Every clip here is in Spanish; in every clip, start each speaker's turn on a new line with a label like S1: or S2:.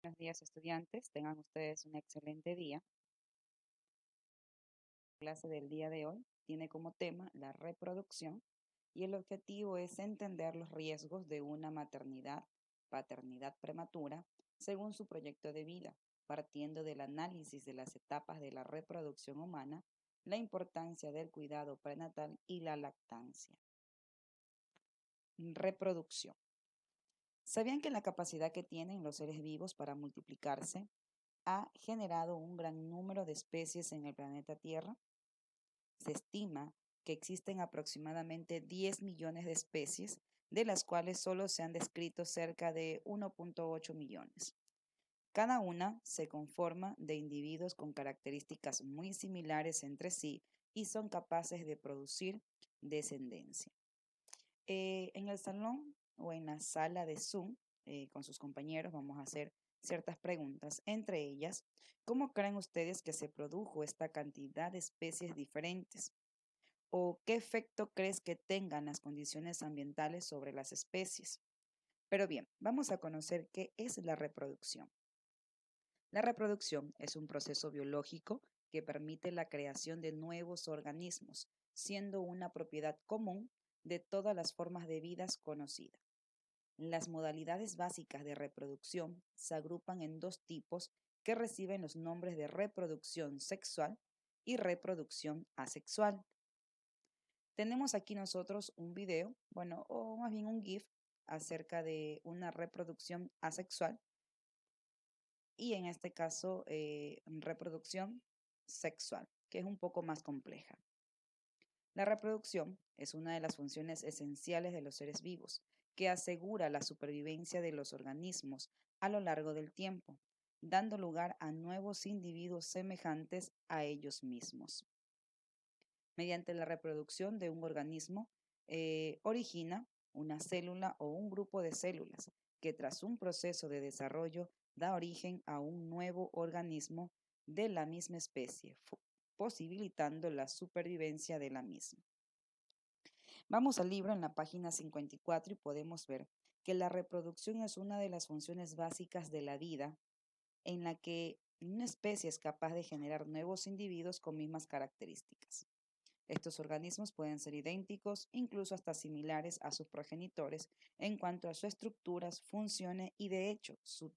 S1: Buenos días, estudiantes. Tengan ustedes un excelente día. La clase del día de hoy tiene como tema la reproducción y el objetivo es entender los riesgos de una paternidad prematura según su proyecto de vida, partiendo del análisis de las etapas de la reproducción humana, la importancia del cuidado prenatal y la lactancia. Reproducción. ¿Sabían que la capacidad que tienen los seres vivos para multiplicarse ha generado un gran número de especies en el planeta Tierra? Se estima que existen aproximadamente 10 millones de especies, de las cuales solo se han descrito cerca de 1.8 millones. Cada una se conforma de individuos con características muy similares entre sí y son capaces de producir descendencia. En el salón o en la sala de Zoom, con sus compañeros, vamos a hacer ciertas preguntas, entre ellas, ¿cómo creen ustedes que se produjo esta cantidad de especies diferentes? ¿O qué efecto crees que tengan las condiciones ambientales sobre las especies? Pero bien, vamos a conocer qué es la reproducción. La reproducción es un proceso biológico que permite la creación de nuevos organismos, siendo una propiedad común de todas las formas de vida conocidas. Las modalidades básicas de reproducción se agrupan en dos tipos que reciben los nombres de reproducción sexual y reproducción asexual. Tenemos aquí nosotros un video, bueno, o más bien un GIF acerca de una reproducción asexual y en este caso reproducción sexual, que es un poco más compleja. La reproducción es una de las funciones esenciales de los seres vivos, que asegura la supervivencia de los organismos a lo largo del tiempo, dando lugar a nuevos individuos semejantes a ellos mismos. Mediante la reproducción de un organismo, origina una célula o un grupo de células que tras un proceso de desarrollo da origen a un nuevo organismo de la misma especie, posibilitando la supervivencia de la misma. Vamos al libro en la página 54 y podemos ver que la reproducción es una de las funciones básicas de la vida en la que una especie es capaz de generar nuevos individuos con mismas características. Estos organismos pueden ser idénticos, incluso hasta similares a sus progenitores en cuanto a su estructuras, funciones y de hecho su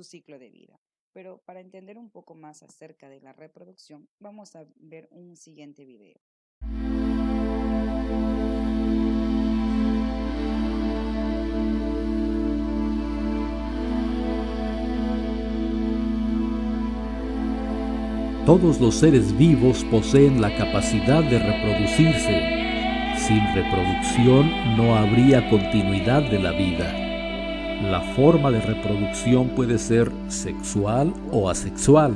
S1: ciclo de vida. Pero para entender un poco más acerca de la reproducción, vamos a ver un siguiente video.
S2: Todos los seres vivos poseen la capacidad de reproducirse. Sin reproducción no habría continuidad de la vida. La forma de reproducción puede ser sexual o asexual.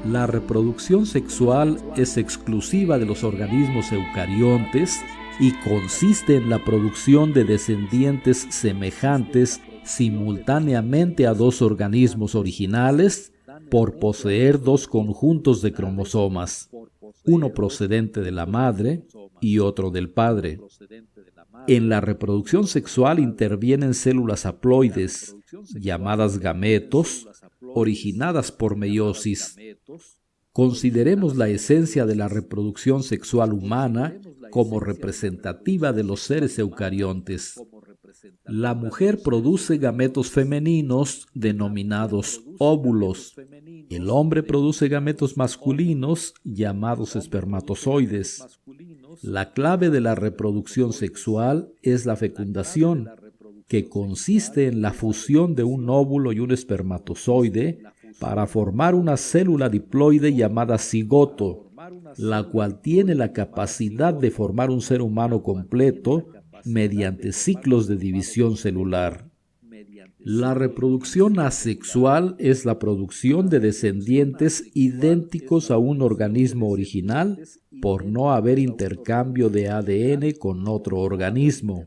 S2: La reproducción sexual es exclusiva de los organismos eucariontes y consiste en la producción de descendientes semejantes simultáneamente a dos organismos originales por poseer dos conjuntos de cromosomas, uno procedente de la madre y otro del padre. En la reproducción sexual intervienen células haploides, llamadas gametos, originadas por meiosis. Consideremos la esencia de la reproducción sexual humana como representativa de los seres eucariontes. La mujer produce gametos femeninos denominados óvulos. El hombre produce gametos masculinos llamados espermatozoides. La clave de la reproducción sexual es la fecundación, que consiste en la fusión de un óvulo y un espermatozoide para formar una célula diploide llamada cigoto, la cual tiene la capacidad de formar un ser humano completo mediante ciclos de división celular. La reproducción asexual es la producción de descendientes idénticos a un organismo original por no haber intercambio de ADN con otro organismo.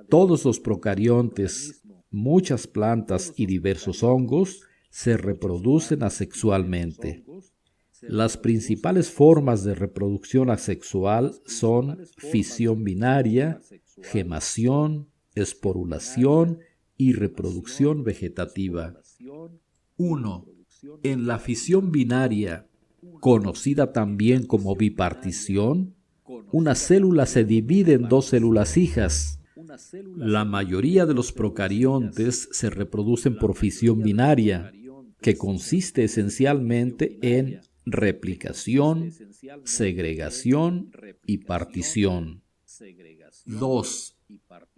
S2: Todos los procariontes, muchas plantas y diversos hongos se reproducen asexualmente. Las principales formas de reproducción asexual son fisión binaria, gemación, esporulación y reproducción vegetativa. 1. En la fisión binaria, conocida también como bipartición, una célula se divide en dos células hijas. La mayoría de los procariontes se reproducen por fisión binaria, que consiste esencialmente en replicación, segregación y partición. 2.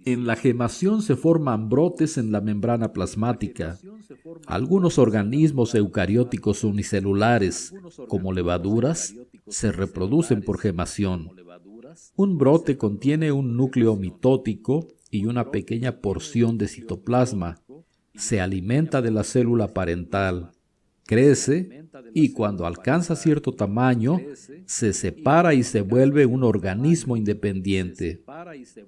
S2: En la gemación se forman brotes en la membrana plasmática. Algunos organismos eucarióticos unicelulares, como levaduras, se reproducen por gemación. Un brote contiene un núcleo mitótico y una pequeña porción de citoplasma. Se alimenta de la célula parental, crece y cuando alcanza cierto tamaño, se separa y se vuelve un organismo independiente.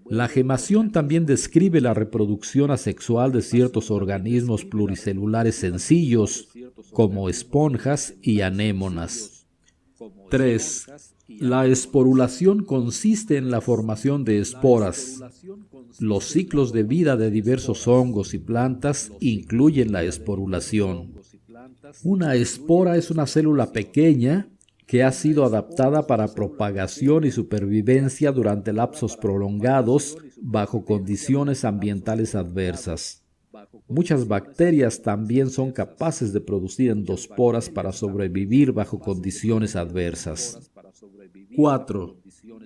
S2: La gemación también describe la reproducción asexual de ciertos organismos pluricelulares sencillos, como esponjas y anémonas. 3. La esporulación consiste en la formación de esporas. Los ciclos de vida de diversos hongos y plantas incluyen la esporulación. Una espora es una célula pequeña que ha sido adaptada para propagación y supervivencia durante lapsos prolongados bajo condiciones ambientales adversas. Muchas bacterias también son capaces de producir endosporas para sobrevivir bajo condiciones adversas. 4.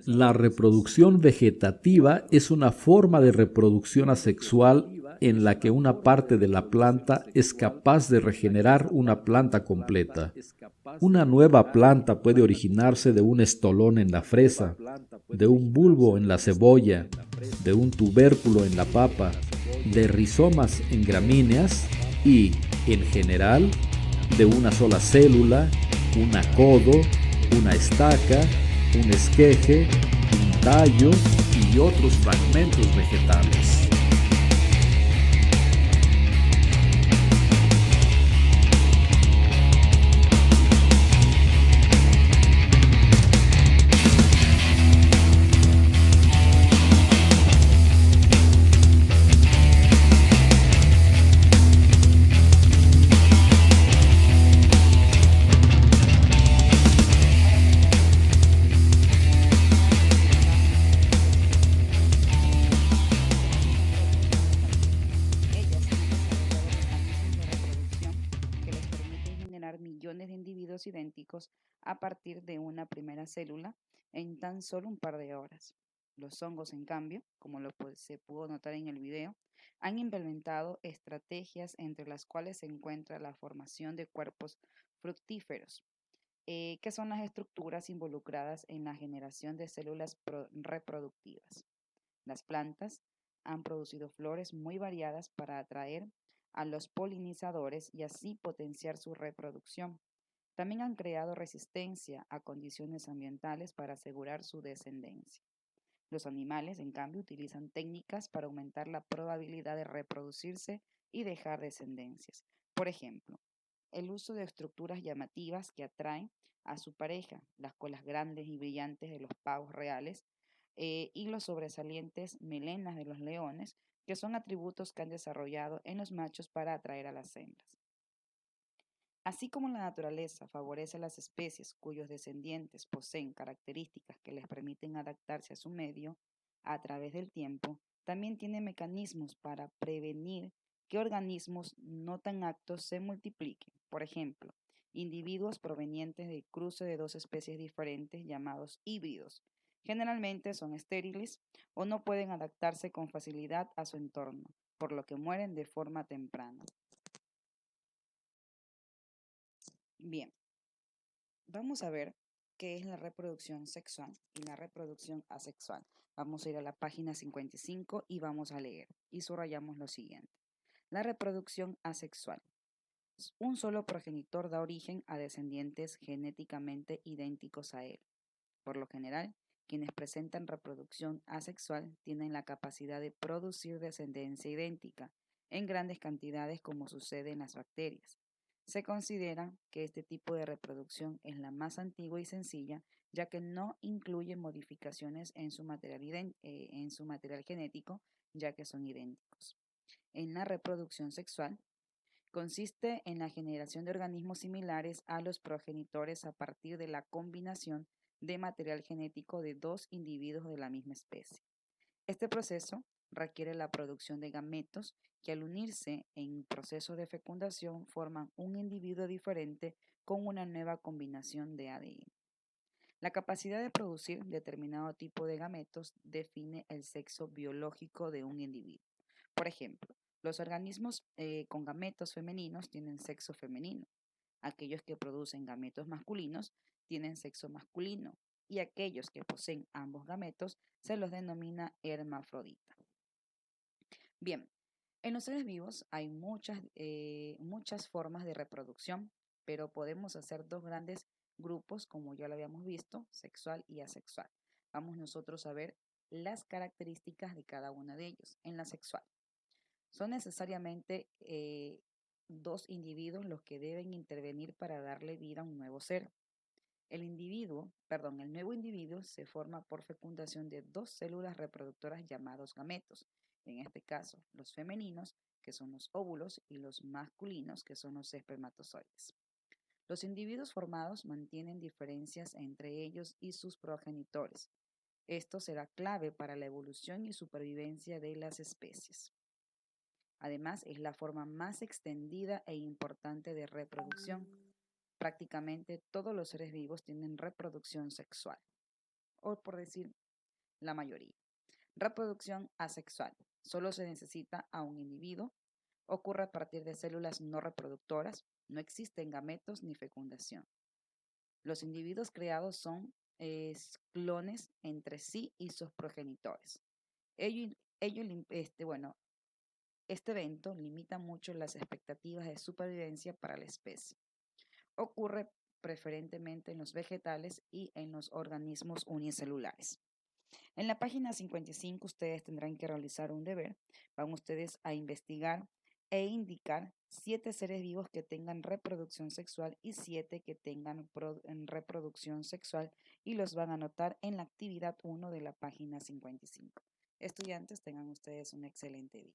S2: La reproducción vegetativa es una forma de reproducción asexual en la que una parte de la planta es capaz de regenerar una planta completa. Una nueva planta puede originarse de un estolón en la fresa, de un bulbo en la cebolla, de un tubérculo en la papa, de rizomas en gramíneas y, en general, de una sola célula, un acodo, una estaca, un esqueje, un tallo y otros fragmentos vegetales.
S1: Millones de individuos idénticos a partir de una primera célula en tan solo un par de horas. Los hongos, en cambio, como se pudo notar en el video, han implementado estrategias entre las cuales se encuentra la formación de cuerpos fructíferos, que son las estructuras involucradas en la generación de células reproductivas. Las plantas han producido flores muy variadas para atraer a los polinizadores y así potenciar su reproducción. También han creado resistencia a condiciones ambientales para asegurar su descendencia. Los animales, en cambio, utilizan técnicas para aumentar la probabilidad de reproducirse y dejar descendencias. Por ejemplo, el uso de estructuras llamativas que atraen a su pareja, las colas grandes y brillantes de los pavos reales y los sobresalientes melenas de los leones, que son atributos que han desarrollado en los machos para atraer a las hembras. Así como la naturaleza favorece a las especies cuyos descendientes poseen características que les permiten adaptarse a su medio a través del tiempo, también tiene mecanismos para prevenir que organismos no tan aptos se multipliquen. Por ejemplo, individuos provenientes del cruce de dos especies diferentes llamados híbridos. Generalmente son estériles o no pueden adaptarse con facilidad a su entorno, por lo que mueren de forma temprana. Bien, vamos a ver qué es la reproducción sexual y la reproducción asexual. Vamos a ir a la página 55 y vamos a leer y subrayamos lo siguiente. La reproducción asexual. Un solo progenitor da origen a descendientes genéticamente idénticos a él. Por lo general, quienes presentan reproducción asexual tienen la capacidad de producir descendencia idéntica en grandes cantidades como sucede en las bacterias. Se considera que este tipo de reproducción es la más antigua y sencilla, ya que no incluye modificaciones en su material genético, ya que son idénticos. en la reproducción sexual consiste en la generación de organismos similares a los progenitores a partir de la combinación de material genético de dos individuos de la misma especie. Este proceso requiere la producción de gametos que al unirse en proceso de fecundación forman un individuo diferente con una nueva combinación de ADN. La capacidad de producir determinado tipo de gametos define el sexo biológico de un individuo. Por ejemplo, los organismos con gametos femeninos tienen sexo femenino, aquellos que producen gametos masculinos tienen sexo masculino y aquellos que poseen ambos gametos se los denomina hermafrodita. Bien, en los seres vivos hay muchas formas de reproducción, pero podemos hacer dos grandes grupos, como ya lo habíamos visto, sexual y asexual. Vamos nosotros a ver las características de cada uno de ellos. En la sexual, son necesariamente dos individuos los que deben intervenir para darle vida a un nuevo ser. El nuevo individuo se forma por fecundación de dos células reproductoras llamados gametos, en este caso los femeninos, que son los óvulos, y los masculinos, que son los espermatozoides. Los individuos formados mantienen diferencias entre ellos y sus progenitores. Esto será clave para la evolución y supervivencia de las especies. Además, es la forma más extendida e importante de reproducción. Prácticamente todos los seres vivos tienen reproducción sexual, o por decir la mayoría. Reproducción asexual. Solo se necesita a un individuo. Ocurre a partir de células no reproductoras. No existen gametos ni fecundación. Los individuos creados son clones entre sí y sus progenitores. Este evento limita mucho las expectativas de supervivencia para la especie. Ocurre preferentemente en los vegetales y en los organismos unicelulares. En la página 55 ustedes tendrán que realizar un deber. Van ustedes a investigar e indicar 7 seres vivos que tengan reproducción sexual y 7 que tengan reproducción sexual y los van a anotar en la actividad 1 de la página 55. Estudiantes, tengan ustedes un excelente día.